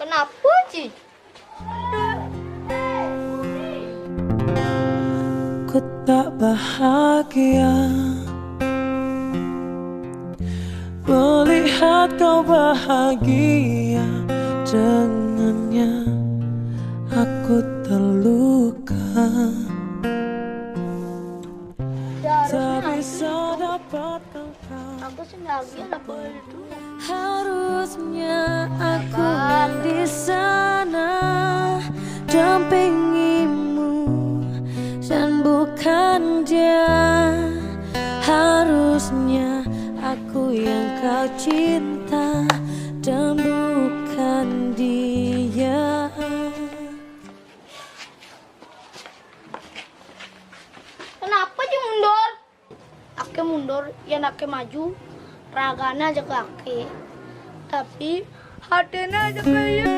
Kenapa, Ci? Ku tak bahagia melihat kau bahagia dengannya. Aku terluka, tak bisa dapatkan kau. Aku lagi anak baru. Harusnya aku yang di sana dampingimu dan bukan dia. Harusnya aku yang kau cinta dan bukan dia. Kenapa Ci mundur? Ake mundur, ya ake maju. Ragana aja ke ake. Tapi hatinya aja kayak